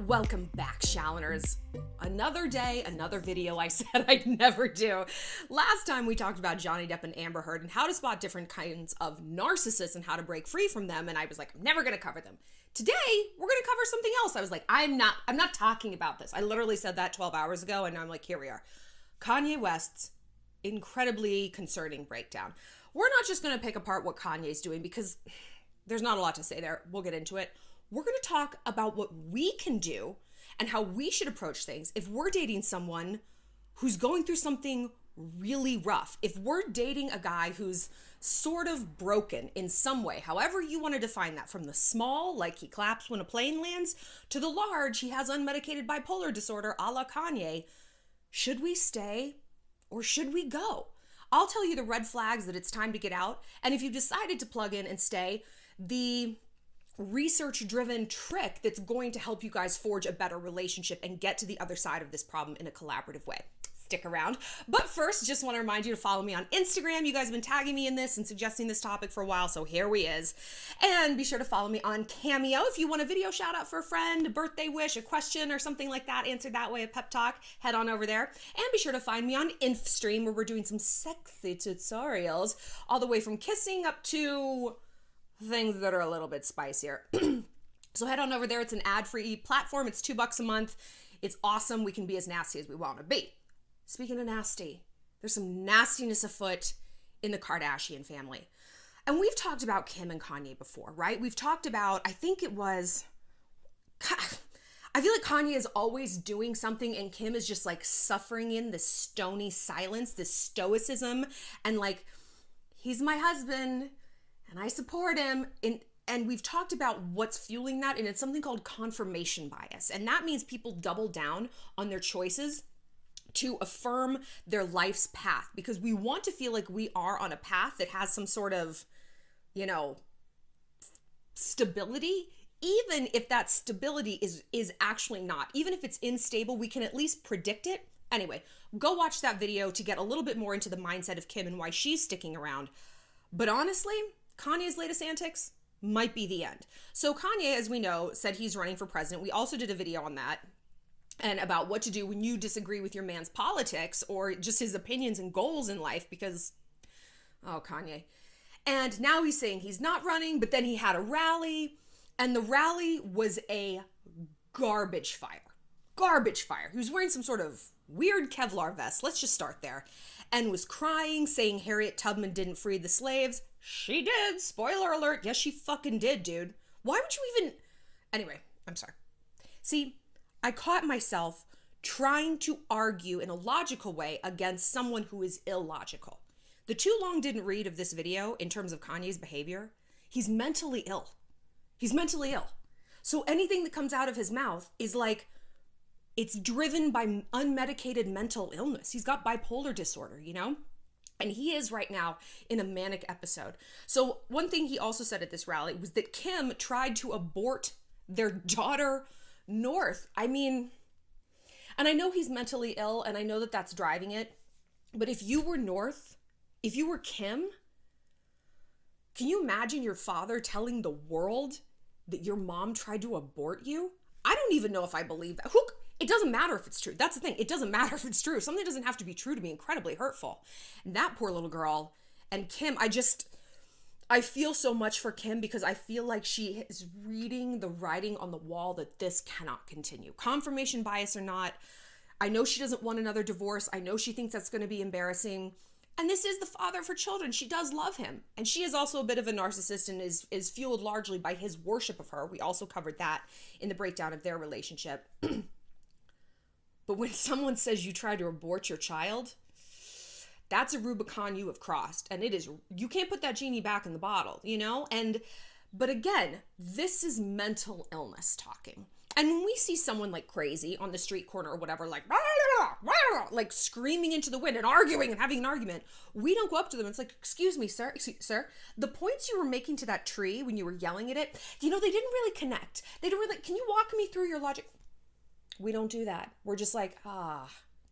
Welcome back, Shalloners. Another day, another video I said I'd never do. Last time we talked about Johnny Depp and Amber Heard and how to spot different kinds of narcissists and how to break free from them, and I was like, I'm never gonna cover them. Today, we're gonna cover something else. I was like, I'm not talking about this. I literally said that 12 hours ago, and I'm like, here we are. Kanye West's incredibly concerning breakdown. We're not just gonna pick apart what Kanye's doing because there's not a lot to say there. We'll get into it. We're going to talk about what we can do and how we should approach things if we're dating someone who's going through something really rough. If we're dating a guy who's sort of broken in some way, however you want to define that, from the small, like he claps when a plane lands, to the large, he has unmedicated bipolar disorder a la Kanye, should we stay or should we go? I'll tell you the red flags that it's time to get out. And if you decided to plug in and stay, the research-driven trick that's going to help you guys forge a better relationship and get to the other side of this problem in a collaborative way. Stick around. But first, just want to remind you to follow me on Instagram. You guys have been tagging me in this and suggesting this topic for a while, so here we is. And be sure to follow me on Cameo if you want a video shout out for a friend, a birthday wish, a question, or something like that answered that way, a pep talk, head on over there. And be sure to find me on Infstream, where we're doing some sexy tutorials, all the way from kissing up to things that are a little bit spicier. So head on over there. It's an ad-free platform. It's $2 a month. It's awesome. We can be as nasty as we want to be. Speaking of nasty, there's some nastiness afoot in the Kardashian family. And we've talked about Kim and Kanye before, right? We've talked about, I feel like Kanye is always doing something and Kim is just like suffering in this stony silence, this stoicism, and like, he's my husband and I support him. And we've talked about what's fueling that, and it's something called confirmation bias. And that means people double down on their choices to affirm their life's path, because we want to feel like we are on a path that has some sort of, stability, even if that stability is actually not. Even if it's unstable, we can at least predict it. Anyway, go watch that video to get a little bit more into the mindset of Kim and why she's sticking around. But honestly, Kanye's latest antics might be the end. So Kanye, as we know, said he's running for president. We also did a video on that and about what to do when you disagree with your man's politics or just his opinions and goals in life, because, oh, Kanye. And now he's saying he's not running, but then he had a rally, and the rally was a garbage fire. Garbage fire. He was wearing some sort of weird Kevlar vest. Let's just start there. And was crying, saying Harriet Tubman didn't free the slaves. She did. Spoiler alert. Yes, she fucking did, dude. Why would you even... Anyway, I'm sorry. See, I caught myself trying to argue in a logical way against someone who is illogical. The too long didn't read of this video in terms of Kanye's behavior. He's mentally ill. He's mentally ill. So anything that comes out of his mouth is like, it's driven by unmedicated mental illness. He's got bipolar disorder, And he is right now in a manic episode. So one thing he also said at this rally was that Kim tried to abort their daughter, North. I mean, and I know he's mentally ill, and I know that that's driving it. But if you were North, if you were Kim, can you imagine your father telling the world that your mom tried to abort you? I don't even know if I believe that. It doesn't matter if it's true. That's the thing. It doesn't matter if it's true. Something doesn't have to be true to be incredibly hurtful. And that poor little girl and Kim, I feel so much for Kim, because I feel like she is reading the writing on the wall that this cannot continue. Confirmation bias or not, I know she doesn't want another divorce. I know she thinks that's going to be embarrassing. And this is the father of her children. She does love him. And she is also a bit of a narcissist and is fueled largely by his worship of her. We also covered that in the breakdown of their relationship. But when someone says you tried to abort your child, that's a Rubicon you have crossed. And you can't put that genie back in the bottle, But again, this is mental illness talking. And when we see someone like crazy on the street corner or whatever, like, like screaming into the wind and arguing and having an argument, we don't go up to them. It's like, excuse me, sir, the points you were making to that tree when you were yelling at it, they didn't really connect. They don't really, can you walk me through your logic? We don't do that. We're just like,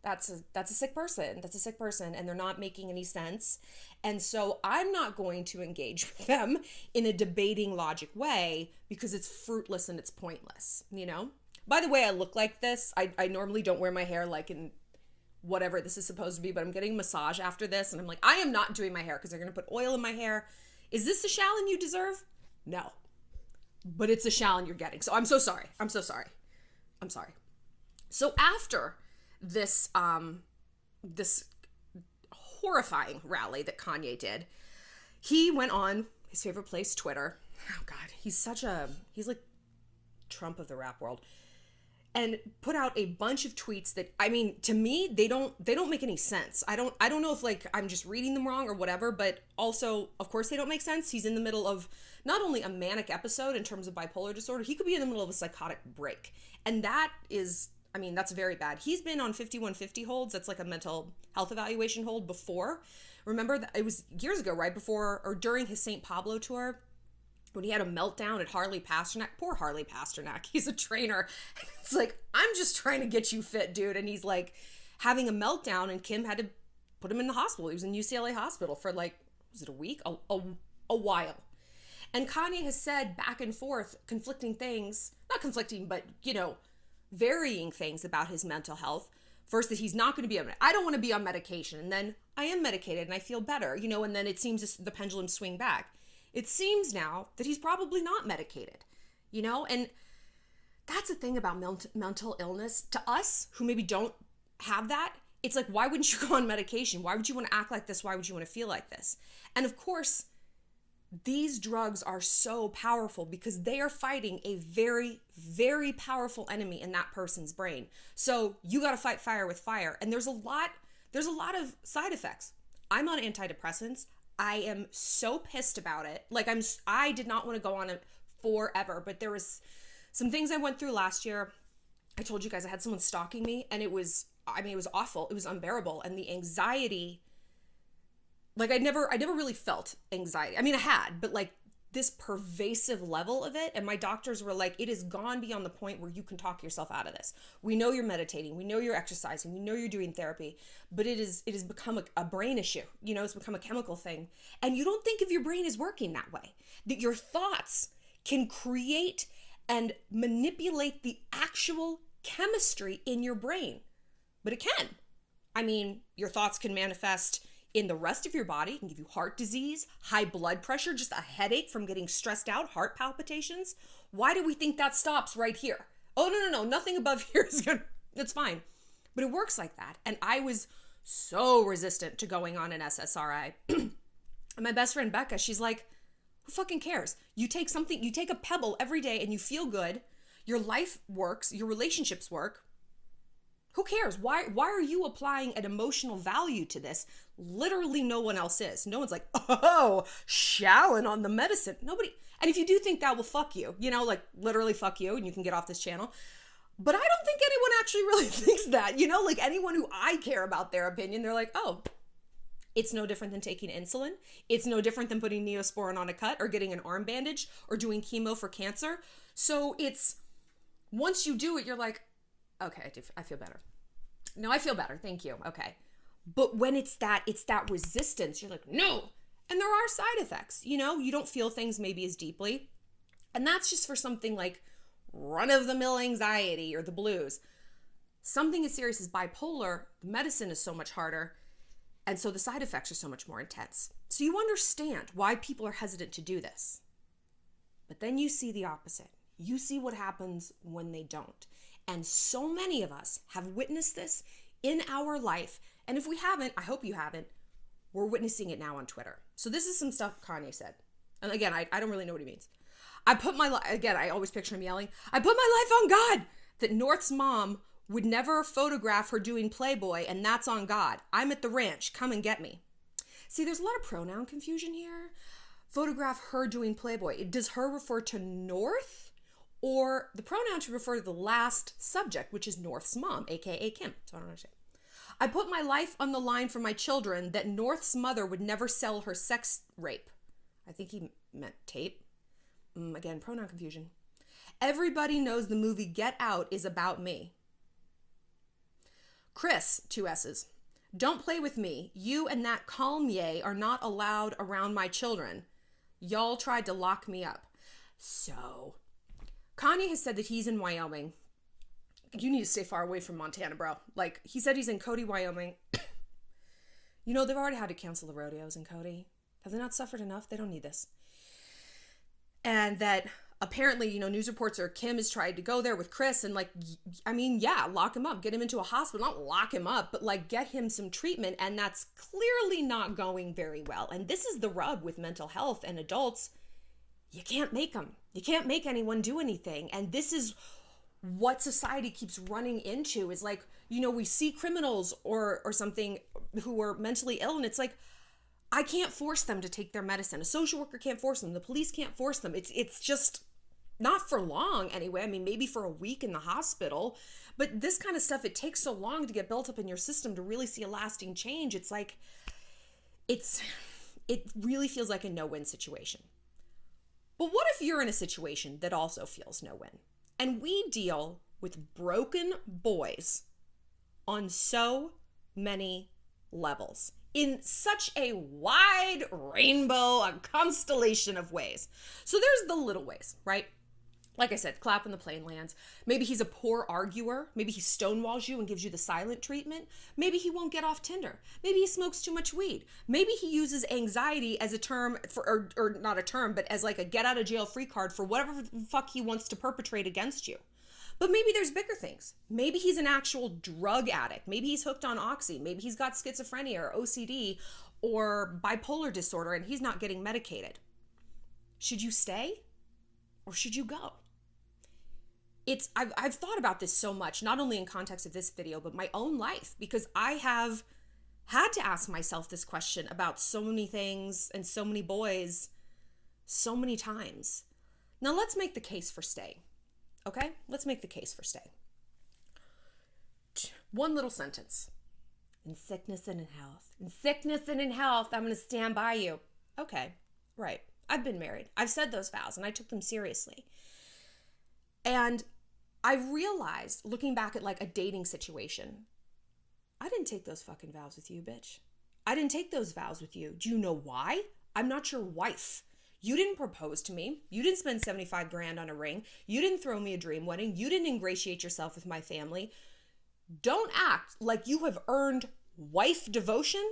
that's a sick person. That's a sick person. And they're not making any sense. And so I'm not going to engage with them in a debating logic way because it's fruitless and it's pointless, By the way, I look like this. I normally don't wear my hair like in whatever this is supposed to be, but I'm getting a massage after this, and I'm like, I am not doing my hair because they're going to put oil in my hair. Is this the Shallon you deserve? No. But it's a Shallon you're getting. So I'm so sorry. I'm so sorry. I'm sorry. So after this, this horrifying rally that Kanye did, he went on his favorite place, Twitter. Oh God, he's like Trump of the rap world, and put out a bunch of tweets that, I mean, to me, they don't make any sense. I don't know if like I'm just reading them wrong or whatever, but also, of course, they don't make sense. He's in the middle of not only a manic episode in terms of bipolar disorder, he could be in the middle of a psychotic break. And that is, I mean, that's very bad. He's been on 5150 holds. That's like a mental health evaluation hold before. Remember that it was years ago, right before or during his St. Pablo tour, when he had a meltdown at Harley Pasternak. Poor Harley Pasternak. He's a trainer. It's like, I'm just trying to get you fit, dude. And he's like having a meltdown, and Kim had to put him in the hospital. He was in UCLA hospital for like, was it a week? A while. And Kanye has said back and forth conflicting things, not conflicting, but, you know, varying things about his mental health. First, that he's not going to be on, I don't want to be on medication. And then I am medicated and I feel better, you know, and then it seems the pendulum swing back. It seems now that he's probably not medicated, you know, and that's the thing about mental illness. To us who maybe don't have that, it's like, why wouldn't you go on medication? Why would you want to act like this? Why would you want to feel like this? And of course, these drugs are so powerful because they are fighting a very, very powerful enemy in that person's brain. So you got to fight fire with fire. And there's a lot of side effects. I'm on antidepressants. I am so pissed about it. Like I did not want to go on it forever, but there was some things I went through last year. I told you guys I had someone stalking me, and it was awful. It was unbearable. And the anxiety, like I never really felt anxiety. I mean, I had, but like this pervasive level of it. And my doctors were like, it has gone beyond the point where you can talk yourself out of this. We know you're meditating. We know you're exercising. We know you're doing therapy, but it has become a brain issue. You know, it's become a chemical thing. And you don't think of your brain as working that way, that your thoughts can create and manipulate the actual chemistry in your brain. But it can. I mean, your thoughts can manifest in the rest of your body. It can give you heart disease, high blood pressure, just a headache from getting stressed out, heart palpitations. Why do we think that stops right here? Oh, no, nothing above here is good. It's fine. But it works like that. And I was so resistant to going on an SSRI. And my best friend Becca, she's like, who fucking cares? You take a pebble every day and you feel good. Your life works, your relationships work. Who cares? Why are you applying an emotional value to this? Literally no one else is. No one's like, oh, Shallon on the medicine. Nobody. And if you do think that, will fuck you. You know, like literally fuck you, and you can get off this channel. But I don't think anyone actually really thinks that. You know, like anyone who I care about their opinion, they're like, oh, it's no different than taking insulin. It's no different than putting Neosporin on a cut or getting an arm bandage or doing chemo for cancer. So it's, once you do it, you're like, okay, I feel better. No, I feel better. Thank you. Okay. But when it's that resistance, you're like, no. And there are side effects, you know, you don't feel things maybe as deeply. And that's just for something like run-of-the-mill anxiety or the blues. Something as serious as bipolar, the medicine is so much harder. And so the side effects are so much more intense. So you understand why people are hesitant to do this. But then you see the opposite. You see what happens when they don't. And so many of us have witnessed this in our life. And if we haven't, I hope you haven't, we're witnessing it now on Twitter. So this is some stuff Kanye said. And again, I don't really know what he means. I always picture him yelling, I put my life on God, that North's mom would never photograph her doing Playboy, and that's on God. I'm at the ranch. Come and get me. See, there's a lot of pronoun confusion here. Photograph her doing Playboy. Does her refer to North? Or the pronoun should refer to the last subject, which is North's mom, aka Kim. So I don't understand. I put my life on the line for my children that North's mother would never sell her sex rape. I think he meant tape. Again, pronoun confusion. Everybody knows the movie Get Out is about me. Chris, 2 S's. Don't play with me. You and that Kanye are not allowed around my children. Y'all tried to lock me up. So Kanye has said that he's in Wyoming You need to stay far away from Montana, bro. Like, he said he's in Cody, Wyoming. You know, they've already had to cancel the rodeos in Cody. Have they not suffered enough? They don't need this. And that apparently, you know, news reports are Kim has tried to go there with Chris and like, I mean, yeah, lock him up, get him into a hospital, not lock him up, but like get him some treatment. And that's clearly not going very well. And this is the rub with mental health and adults. You can't make them. You can't make anyone do anything. And this is what society keeps running into is like, you know, we see criminals or something who are mentally ill and it's like, I can't force them to take their medicine. A social worker can't force them. The police can't force them. It's just not for long anyway. I mean, maybe for a week in the hospital, but this kind of stuff, it takes so long to get built up in your system to really see a lasting change. It's like, it really feels like a no-win situation. But what if you're in a situation that also feels no-win? And we deal with broken boys on so many levels, in such a wide rainbow, a constellation of ways. So there's the little ways, right? Like I said, clap when the plane lands. Maybe he's a poor arguer. Maybe he stonewalls you and gives you the silent treatment. Maybe he won't get off Tinder. Maybe he smokes too much weed. Maybe he uses anxiety as a term for, or not a term, but as like a get out of jail free card for whatever the fuck he wants to perpetrate against you. But maybe there's bigger things. Maybe he's an actual drug addict. Maybe he's hooked on oxy. Maybe he's got schizophrenia or OCD or bipolar disorder and he's not getting medicated. Should you stay or should you go? I've thought about this so much, not only in context of this video, but my own life, because I have had to ask myself this question about so many things and so many boys so many times. Now let's make the case for staying. Okay, let's make the case for staying. One little sentence. In sickness and in health. In sickness and in health, I'm going to stand by you. Okay, right. I've been married. I've said those vows and I took them seriously. And I realized, looking back at like a dating situation, I didn't take those fucking vows with you, bitch. I didn't take those vows with you. Do you know why? I'm not your wife. You didn't propose to me. You didn't spend 75 grand on a ring. You didn't throw me a dream wedding. You didn't ingratiate yourself with my family. Don't act like you have earned wife devotion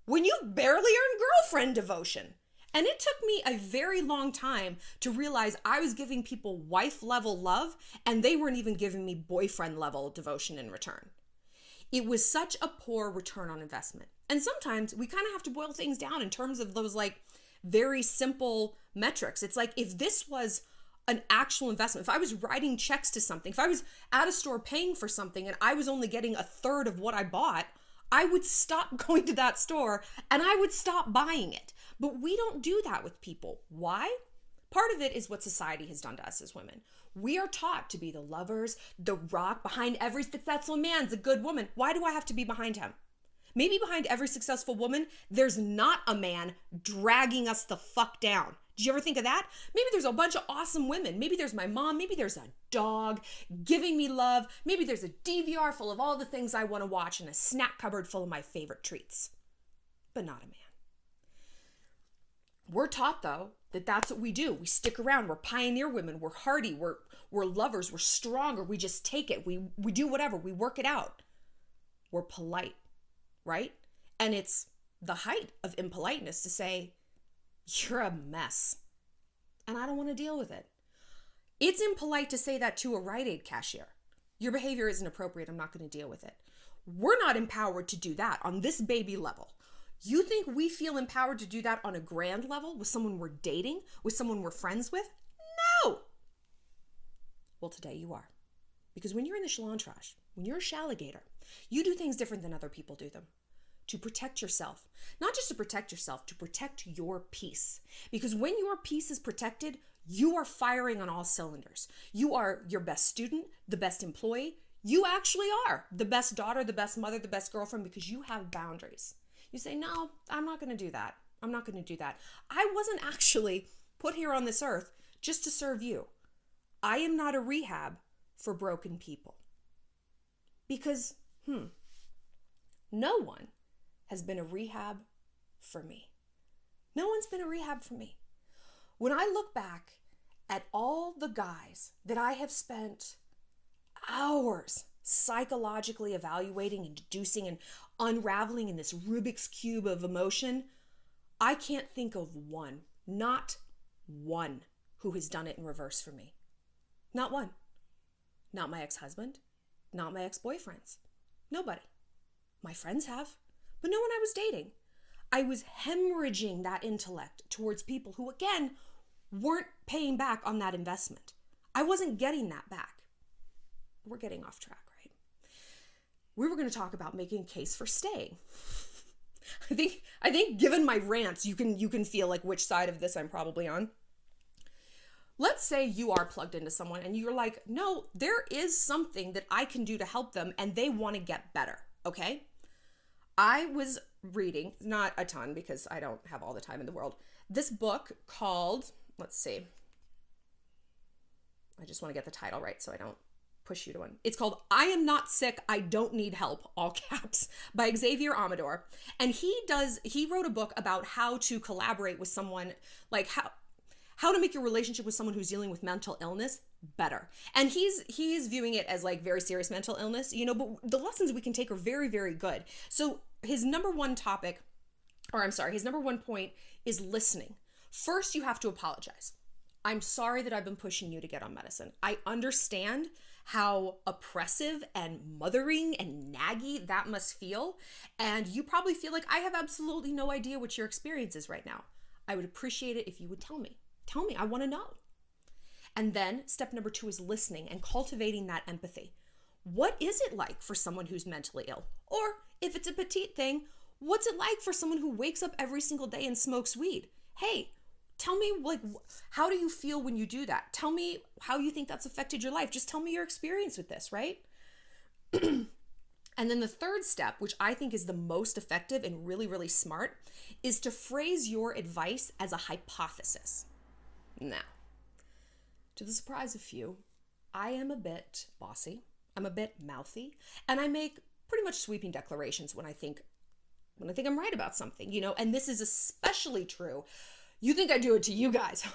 when you've barely earned girlfriend devotion. And it took me a very long time to realize I was giving people wife level love and they weren't even giving me boyfriend level devotion in return. It was such a poor return on investment. And sometimes we kind of have to boil things down in terms of those like very simple metrics. It's like if this was an actual investment, if I was writing checks to something, if I was at a store paying for something and I was only getting a third of what I bought, I would stop going to that store and I would stop buying it. But we don't do that with people. Why? Part of it is what society has done to us as women. We are taught to be the lovers, the rock behind every successful man's a good woman. Why do I have to be behind him? Maybe behind every successful woman, there's not a man dragging us the fuck down. Did you ever think of that? Maybe there's a bunch of awesome women. Maybe there's my mom. Maybe there's a dog giving me love. Maybe there's a DVR full of all the things I want to watch and a snack cupboard full of my favorite treats. But not a man. We're taught, though, that that's what we do. We stick around. We're pioneer women. We're hardy. We're lovers. We're stronger. We just take it. We do whatever. We work it out. We're polite, right? And it's the height of impoliteness to say, you're a mess and I don't want to deal with it. It's impolite to say that to a Rite Aid cashier. Your behavior isn't appropriate. I'm not going to deal with it. We're not empowered to do that on this baby level. You think we feel empowered to do that on a grand level with someone we're dating, with someone we're friends with? No. Well, today you are. Because when you're in the Shallon trash, when you're a shalligator, you do things different than other people do them. To protect yourself. Not just to protect yourself, to protect your peace. Because when your peace is protected, you are firing on all cylinders. You are your best student, the best employee. You actually are the best daughter, the best mother, the best girlfriend because you have boundaries. You say, no, I'm not going to do that. I'm not going to do that. I wasn't actually put here on this earth just to serve you. I am not a rehab for broken people. Because, no one has been a rehab for me. No one's been a rehab for me. When I look back at all the guys that I have spent hours psychologically evaluating and deducing and unraveling in this Rubik's Cube of emotion. I can't think of one, not one, who has done it in reverse for me. Not one. Not my ex-husband, not my ex-boyfriends. Nobody. My friends have, but no one I was dating. I was hemorrhaging that intellect towards people who, again, weren't paying back on that investment. I wasn't getting that back. We're getting off track, right? We were going to talk about making a case for staying. I think given my rants, you can feel like which side of this I'm probably on. Let's say you are plugged into someone and you're like, no, there is something that I can do to help them and they want to get better, okay? I was reading, not a ton because I don't have all the time in the world, this book called, let's see, I just want to get the title right so I don't push you to one. It's called I Am Not Sick, I Don't Need Help, all caps, by Xavier Amador. And he wrote a book about how to collaborate with someone, like how to make your relationship with someone who's dealing with mental illness better. And he's viewing it as like very serious mental illness, you know, but the lessons we can take are very, very good. So his number one point is listening. First, you have to apologize. I'm sorry that I've been pushing you to get on medicine. I understand how oppressive and mothering and naggy that must feel. And you probably feel like I have absolutely no idea what your experience is right now. I would appreciate it if you would tell me. Tell me, I want to know. And then step number 2 is listening and cultivating that empathy. What is it like for someone who's mentally ill? Or if it's a petite thing, what's it like for someone who wakes up every single day and smokes weed? Hey, tell me, like, how do you feel when you do that? Tell me how you think that's affected your life. Just tell me your experience with this, right? And then the third step, which I think is the most effective and really, really smart, is to phrase your advice as a hypothesis. Now, to the surprise of few, I am a bit bossy, I'm a bit mouthy, and I make pretty much sweeping declarations when I think I'm right about something, you know, and this is especially true. You think I do it to you guys.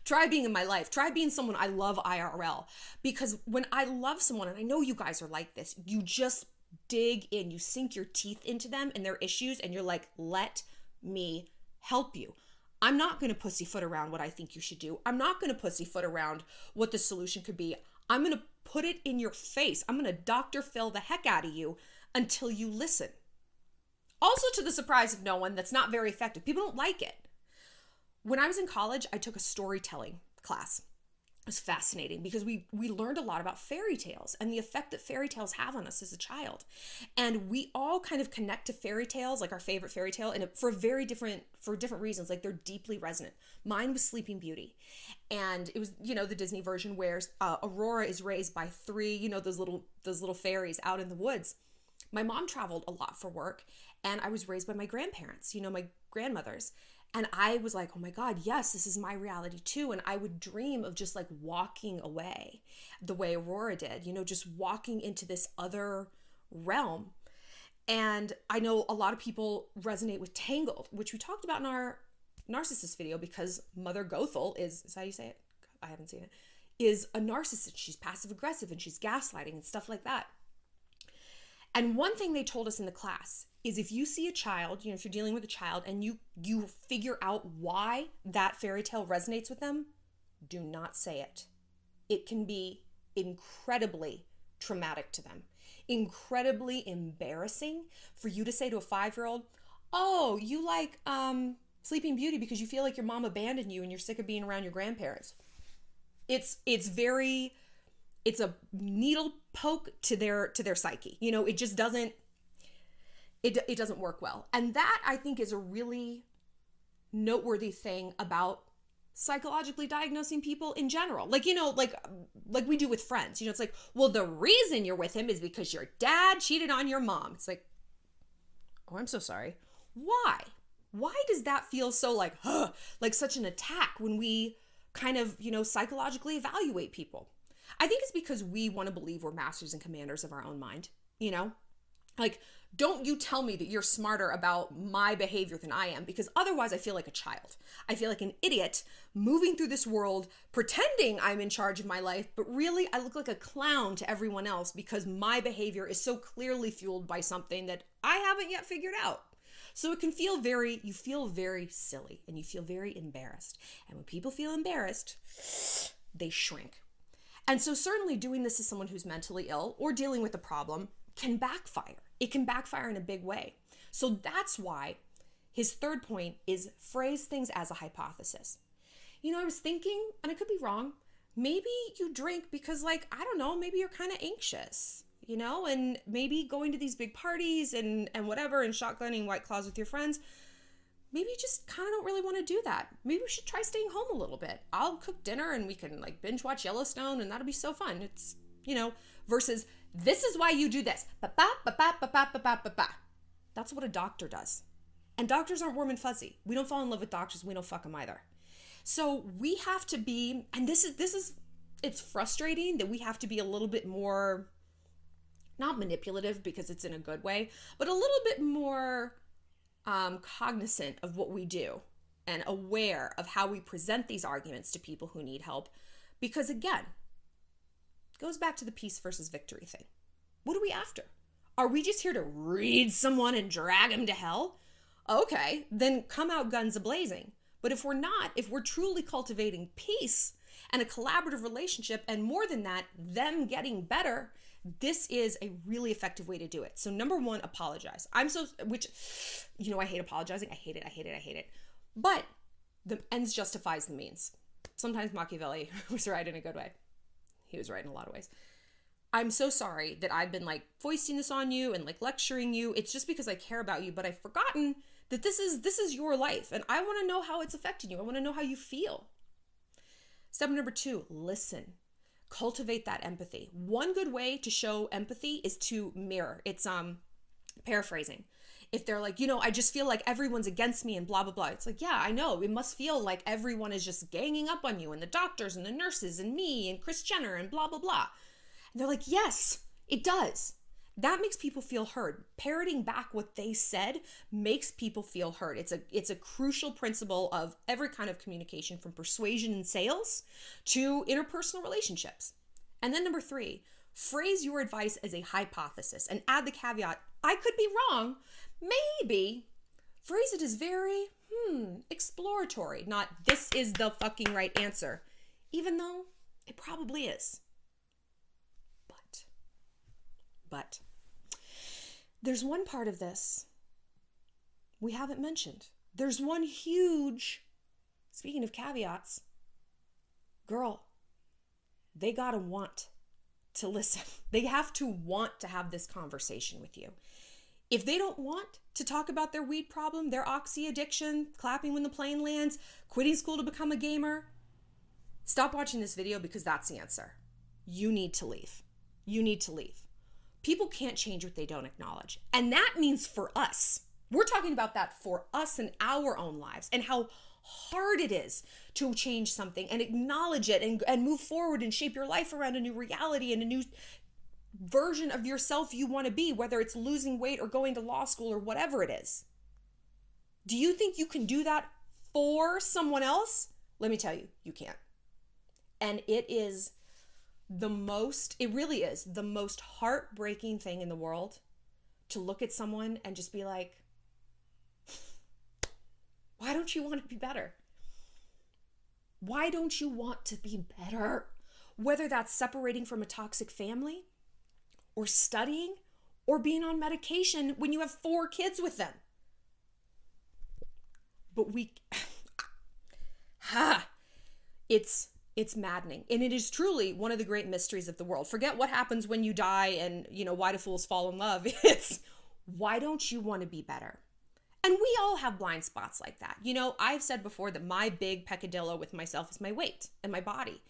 Try being in my life. Try being someone I love IRL. Because when I love someone, and I know you guys are like this, you just dig in, you sink your teeth into them and their issues, and you're like, let me help you. I'm not going to pussyfoot around what I think you should do. I'm not going to pussyfoot around what the solution could be. I'm going to put it in your face. I'm going to Dr. Phil the heck out of you until you listen. Also, to the surprise of no one, that's not very effective. People don't like it. When I was in college, I took a storytelling class. It was fascinating because we learned a lot about fairy tales and the effect that fairy tales have on us as a child. And we all kind of connect to fairy tales, like our favorite fairy tale, and for different reasons, like they're deeply resonant. Mine was Sleeping Beauty. And it was, you know, the Disney version where Aurora is raised by 3, you know, those little fairies out in the woods. My mom traveled a lot for work, and I was raised by my grandparents, you know, my grandmothers. And I was like, oh my God, yes, this is my reality too. And I would dream of just like walking away the way Aurora did, you know, just walking into this other realm. And I know a lot of people resonate with Tangled, which we talked about in our narcissist video, because Mother Gothel is how you say it? I haven't seen it, is a narcissist. She's passive aggressive and she's gaslighting and stuff like that. And one thing they told us in the class is if you see a child, you know, if you're dealing with a child and you figure out why that fairy tale resonates with them, do not say it. It can be incredibly traumatic to them, incredibly embarrassing for you to say to a 5-year-old, oh, you like Sleeping Beauty because you feel like your mom abandoned you and you're sick of being around your grandparents. It's a needle poke to their psyche. You know, it just doesn't, it doesn't work well. And that, I think, is a really noteworthy thing about psychologically diagnosing people in general. Like, you know, like we do with friends, you know, it's like, well, the reason you're with him is because your dad cheated on your mom. It's like, oh, I'm so sorry. Why does that feel so like such an attack when we kind of, you know, psychologically evaluate people? I think it's because we want to believe we're masters and commanders of our own mind, you know? Like, Don't you tell me that you're smarter about my behavior than I am, because otherwise I feel like a child. I feel like an idiot moving through this world, pretending I'm in charge of my life, but really I look like a clown to everyone else because my behavior is so clearly fueled by something that I haven't yet figured out. So it can feel you feel very silly and you feel very embarrassed. And when people feel embarrassed, they shrink. And so certainly doing this to someone who's mentally ill or dealing with a problem can backfire. It can backfire in a big way. So that's why his third point is phrase things as a hypothesis. I was thinking, and I could be wrong, maybe you drink because I don't know, maybe you're kind of anxious, and maybe going to these big parties and whatever and shotgunning White Claws with your friends, maybe you just kind of don't really want to do that. Maybe we should try staying home a little bit. I'll cook dinner and we can binge watch Yellowstone and that'll be so fun. It's, versus this is why you do this. That's what a doctor does. And doctors aren't warm and fuzzy. We don't fall in love with doctors. We don't fuck them either. So we have to be, and this is, it's frustrating that we have to be a little bit more, not manipulative because it's in a good way, but a little bit more cognizant of what we do and aware of how we present these arguments to people who need help. Because again, it goes back to the peace versus victory thing. What are we after? Are we just here to read someone and drag them to hell? Okay, then come out guns a-blazing. But if we're not, if we're truly cultivating peace and a collaborative relationship, and more than that, them getting better, this is a really effective way to do it. So number one, apologize. I hate apologizing. I hate it. But the ends justifies the means. Sometimes Machiavelli was right in a good way. He was right in a lot of ways. I'm so sorry that I've been foisting this on you and lecturing you. It's just because I care about you, but I've forgotten that this is your life and I want to know how it's affecting you. I want to know how you feel. Step number 2, listen. Cultivate that empathy. One good way to show empathy is to mirror. It's paraphrasing. If they're I just feel like everyone's against me and blah, blah, blah. It's yeah, I know. It must feel like everyone is just ganging up on you and the doctors and the nurses and me and Kris Jenner and blah, blah, blah. And they're yes, it does. That makes people feel heard. Parroting back what they said makes people feel heard. It's a crucial principle of every kind of communication, from persuasion and sales to interpersonal relationships. And then number 3, phrase your advice as a hypothesis and add the caveat, I could be wrong, maybe. Phrase it as very, exploratory, not this is the fucking right answer, even though it probably is. But there's one part of this we haven't mentioned. There's one huge, speaking of caveats, girl, they gotta want to listen. They have to want to have this conversation with you. If they don't want to talk about their weed problem, their oxy addiction, clapping when the plane lands, quitting school to become a gamer, stop watching this video because that's the answer. You need to leave. You need to leave. People can't change what they don't acknowledge. And that means for us. We're talking about that for us in our own lives and how hard it is to change something and acknowledge it and move forward and shape your life around a new reality and a new version of yourself you want to be, whether it's losing weight or going to law school or whatever it is. Do you think you can do that for someone else? Let me tell you, you can't. And it really is the most heartbreaking thing in the world to look at someone and just be like, why don't you want to be better? Why don't you want to be better? Whether that's separating from a toxic family or studying or being on medication when you have 4 kids with them. But it's maddening. And it is truly one of the great mysteries of the world. Forget what happens when you die and, why do fools fall in love? It's, why don't you want to be better? And we all have blind spots like that. I've said before that my big peccadillo with myself is my weight and my body.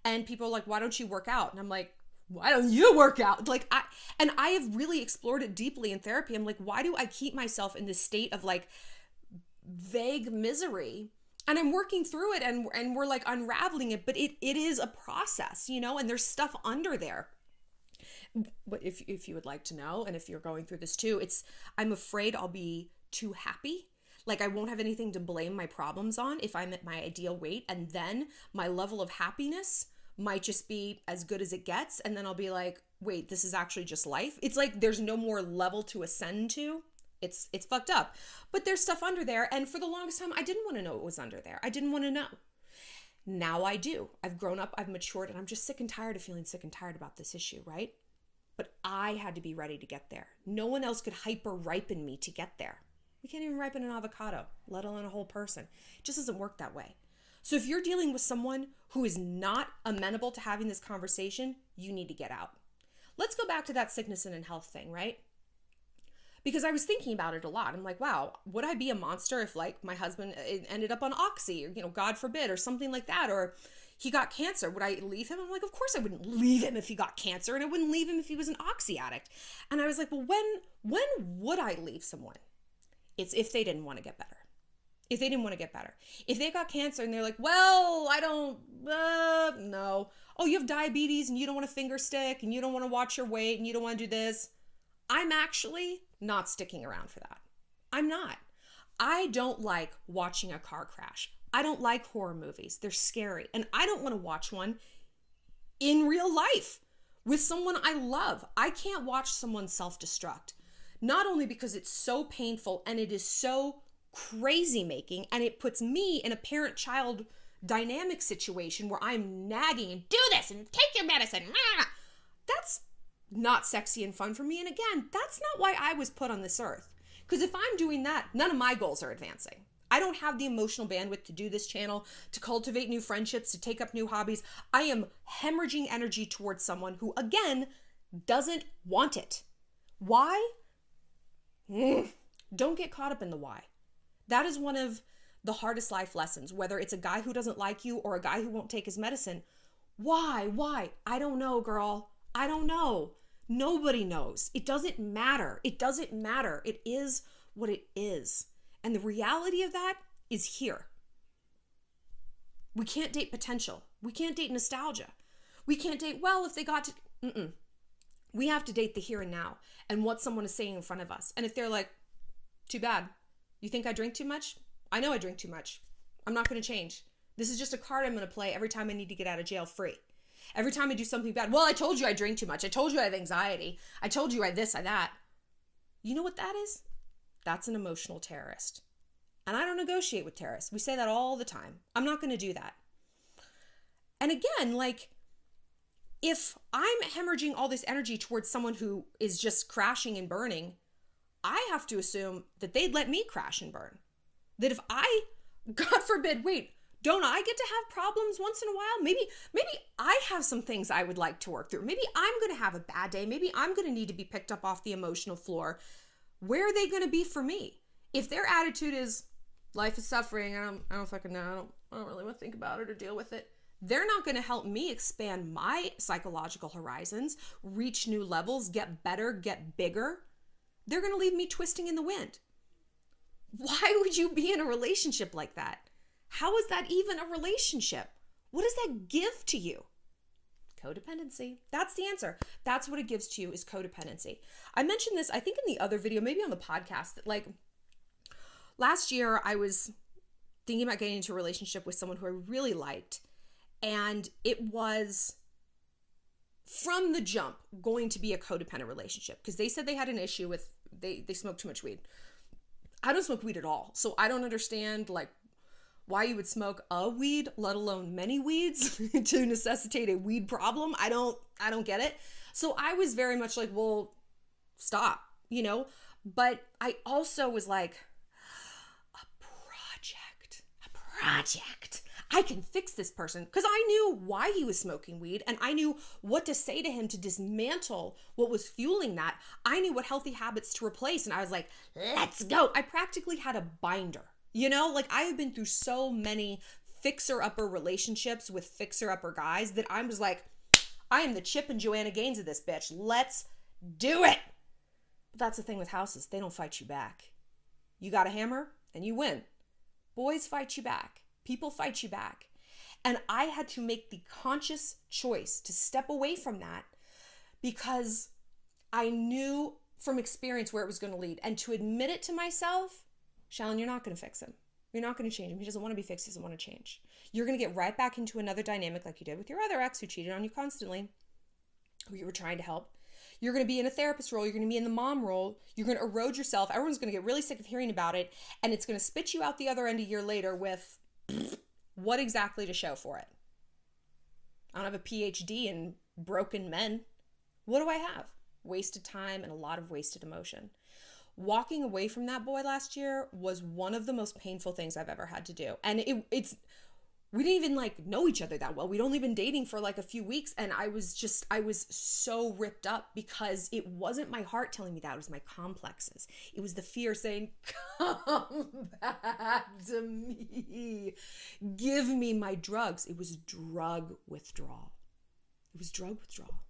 And people are like, why don't you work out? And I'm like, why don't you work out? I have really explored it deeply in therapy. I'm like, why do I keep myself in this state of vague misery? And I'm working through it and we're unraveling it, but it is a process, and there's stuff under there. But if you would like to know, and if you're going through this too, I'm afraid I'll be too happy. Like I won't have anything to blame my problems on if I'm at my ideal weight, and then my level of happiness might just be as good as it gets, and then I'll be like, wait, this is actually just life. It's like there's no more level to ascend to. It's fucked up. But there's stuff under there, and for the longest time I didn't want to know what was under there. I didn't want to know. Now I do. I've grown up, I've matured, and I'm just sick and tired of feeling sick and tired about this issue, right? But I had to be ready to get there. No one else could hyper ripen me to get there. We can't even ripen an avocado, let alone a whole person. It just doesn't work that way. So if you're dealing with someone who is not amenable to having this conversation, you need to get out. Let's go back to that sickness and in health thing, right? Because I was thinking about it a lot. I'm like, wow, would I be a monster if like my husband ended up on Oxy, or, God forbid, or something like that, or he got cancer? Would I leave him? I'm like, of course I wouldn't leave him if he got cancer, and I wouldn't leave him if he was an Oxy addict. And I was like, well, when would I leave someone? It's if they didn't want to get better. If they didn't want to get better. If they got cancer and they're like, well, I don't, no. Oh, you have diabetes and you don't want to finger stick and you don't want to watch your weight and you don't want to do this. I'm actually not sticking around for that. I'm not. I don't like watching a car crash. I don't like horror movies. They're scary. And I don't want to watch one in real life with someone I love. I can't watch someone self-destruct. Not only because it's so painful and it is so crazy making, and it puts me in a parent-child dynamic situation where I'm nagging and do this and take your medicine. That's not sexy and fun for me. And again, that's not why I was put on this earth. Because if I'm doing that, none of my goals are advancing. I don't have the emotional bandwidth to do this channel, to cultivate new friendships, to take up new hobbies. I am hemorrhaging energy towards someone who, again, doesn't want it. Why? Don't get caught up in the why. That is one of the hardest life lessons, whether it's a guy who doesn't like you or a guy who won't take his medicine. Why? I don't know, girl. I don't know. Nobody knows. It doesn't matter. It doesn't matter. It is what it is. And the reality of that is here. We can't date potential. We can't date nostalgia. We can't date, well, if they got to, We have to date the here and now and what someone is saying in front of us. And if they're like, too bad. You think I drink too much? I know I drink too much. I'm not going to change. This is just a card I'm going to play every time I need to get out of jail free. Every time I do something bad. Well, I told you I drink too much. I told you I have anxiety. I told you I this, I that. You know what that is? That's an emotional terrorist. And I don't negotiate with terrorists. We say that all the time. I'm not going to do that. And again, like, if I'm hemorrhaging all this energy towards someone who is just crashing and burning, I have to assume that they'd let me crash and burn. That if I, God forbid, wait, don't I get to have problems once in a while? Maybe I have some things I would like to work through. Maybe I'm going to have a bad day. Maybe I'm going to need to be picked up off the emotional floor. Where are they going to be for me? If their attitude is, life is suffering, I don't fucking know, I don't really want to think about it or deal with it, they're not going to help me expand my psychological horizons, reach new levels, get better, get bigger. They're going to leave me twisting in the wind. Why would you be in a relationship like that? How is that even a relationship? What does that give to you? Codependency. That's the answer. That's what it gives to you, is codependency. I mentioned this, I think in the other video, maybe on the podcast, that like last year I was thinking about getting into a relationship with someone who I really liked. And it was from the jump going to be a codependent relationship, because they said they had an issue with, they smoked too much weed. I don't smoke weed at all. So I don't understand like why you would smoke a weed, let alone many weeds to necessitate a weed problem. I don't get it. So I was very much like, well, stop, but I also was like, a project. I can fix this person, because I knew why he was smoking weed and I knew what to say to him to dismantle what was fueling that. I knew what healthy habits to replace, and I was like, let's go. I practically had a binder, like I have been through so many fixer-upper relationships with fixer-upper guys that I was like, I am the Chip and Joanna Gaines of this bitch. Let's do it. But that's the thing with houses. They don't fight you back. You got a hammer and you win. Boys fight you back. People fight you back. And I had to make the conscious choice to step away from that, because I knew from experience where it was going to lead. And to admit it to myself, Shallon, you're not going to fix him. You're not going to change him. He doesn't want to be fixed. He doesn't want to change. You're going to get right back into another dynamic like you did with your other ex who cheated on you constantly, who you were trying to help. You're going to be in a therapist role. You're going to be in the mom role. You're going to erode yourself. Everyone's going to get really sick of hearing about it. And it's going to spit you out the other end a year later with what exactly to show for it? I don't have a PhD in broken men. What do I have? Wasted time and a lot of wasted emotion. Walking away from that boy last year was one of the most painful things I've ever had to do. And we didn't even like know each other that well. We'd only been dating for like a few weeks. And I was so ripped up because it wasn't my heart telling me that. It was my complexes. It was the fear saying, come back to me. Give me my drugs. It was drug withdrawal. It was drug withdrawal.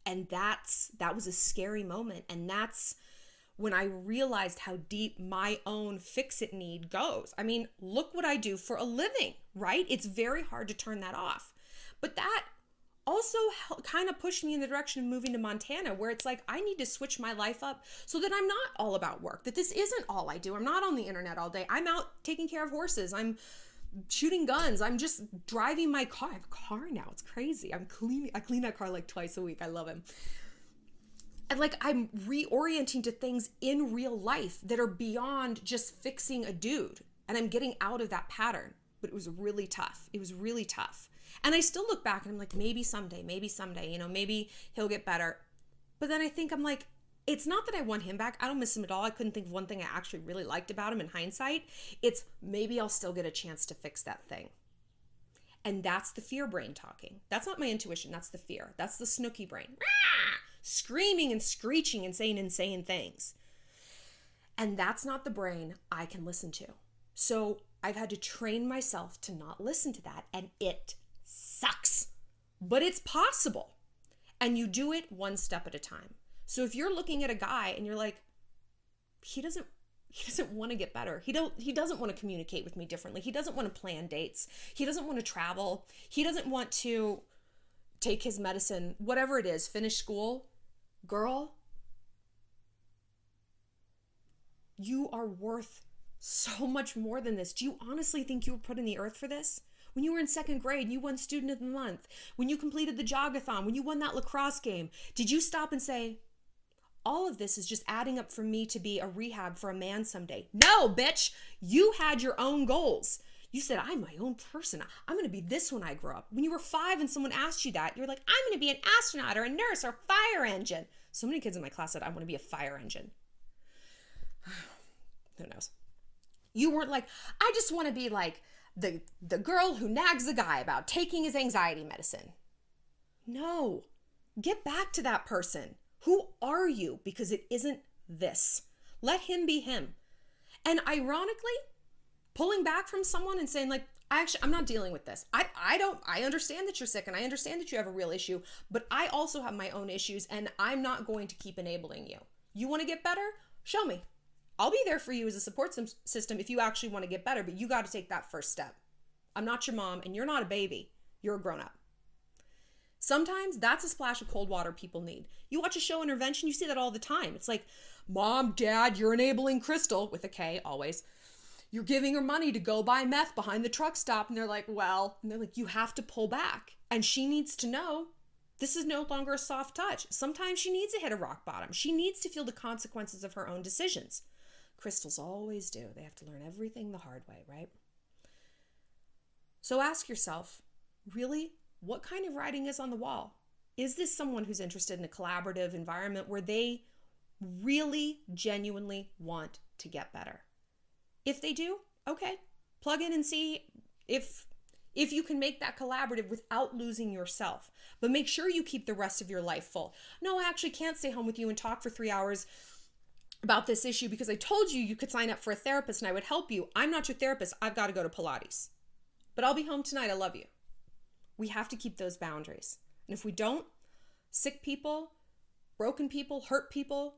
And that was a scary moment. And that's when I realized how deep my own fix-it need goes. I mean, look what I do for a living, right? It's very hard to turn that off. But that also kind of pushed me in the direction of moving to Montana, where it's like, I need to switch my life up so that I'm not all about work, that this isn't all I do. I'm not on the internet all day. I'm out taking care of horses. I'm shooting guns. I'm just driving my car. I have a car now. It's crazy. I clean that car like twice a week. I love him. And like, I'm reorienting to things in real life that are beyond just fixing a dude. And I'm getting out of that pattern. But it was really tough. It was really tough. And I still look back and I'm like, maybe someday, maybe he'll get better. But then I think I'm like, it's not that I want him back. I don't miss him at all. I couldn't think of one thing I actually really liked about him in hindsight. It's maybe I'll still get a chance to fix that thing. And that's the fear brain talking. That's not my intuition. That's the fear. That's the Snooki brain. Screaming and screeching and saying insane things. And that's not the brain I can listen to. So I've had to train myself to not listen to that. And it sucks. But it's possible. And you do it one step at a time. So if you're looking at a guy and you're like, he doesn't want to get better. He doesn't want to communicate with me differently. He doesn't want to plan dates. He doesn't want to travel. He doesn't want to take his medicine, whatever it is, finish school. Girl, you are worth so much more than this. Do you honestly think you were put in the earth for this? When you were in second grade, you won Student of the Month. When you completed the jogathon, when you won that lacrosse game, did you stop and say, all of this is just adding up for me to be a rehab for a man someday? No, bitch. You had your own goals. You said, I'm my own person. I'm going to be this when I grow up. When you were 5 and someone asked you that, you're like, I'm going to be an astronaut or a nurse or a fire engine. So many kids in my class said, I want to be a fire engine. Who knows? You weren't like, I just want to be like the girl who nags the guy about taking his anxiety medicine. No. Get back to that person. Who are you? Because it isn't this. Let him be him. And ironically, pulling back from someone and saying like, I'm not dealing with this. I understand that you're sick and I understand that you have a real issue, but I also have my own issues and I'm not going to keep enabling you. You want to get better? Show me. I'll be there for you as a support system if you actually want to get better, but you got to take that first step. I'm not your mom and you're not a baby. You're a grown up. Sometimes that's a splash of cold water people need. You watch a show Intervention, you see that all the time. It's like, Mom, Dad, you're enabling Crystal, with a K always. You're giving her money to go buy meth behind the truck stop. And they're like, well, and they're like, you have to pull back. And she needs to know this is no longer a soft touch. Sometimes she needs to hit a rock bottom. She needs to feel the consequences of her own decisions. Crystals always do. They have to learn everything the hard way, right? So ask yourself, really, what kind of writing is on the wall? Is this someone who's interested in a collaborative environment where they really genuinely want to get better? If they do, okay, plug in and see if you can make that collaborative without losing yourself. But make sure you keep the rest of your life full. No, I actually can't stay home with you and talk for 3 hours about this issue because I told you could sign up for a therapist and I would help you. I'm not your therapist. I've got to go to Pilates. But I'll be home tonight. I love you. We have to keep those boundaries. And if we don't, sick people, broken people, hurt people,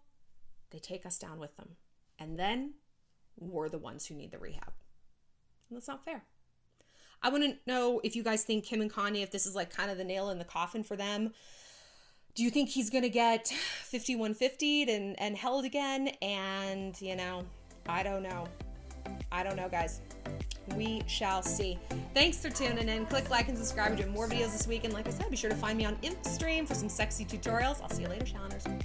they take us down with them. And then we're the ones who need the rehab. And that's not fair. I want to know if you guys think Kim and Kanye, if this is like kind of the nail in the coffin for them. Do you think he's gonna get 5150'd and held again? And, you know, I don't know. I don't know, guys. We shall see. Thanks for tuning in. Click like and subscribe. We're doing more videos this week. And like I said, be sure to find me on Instagram for some sexy tutorials. I'll see you later, Shalloners.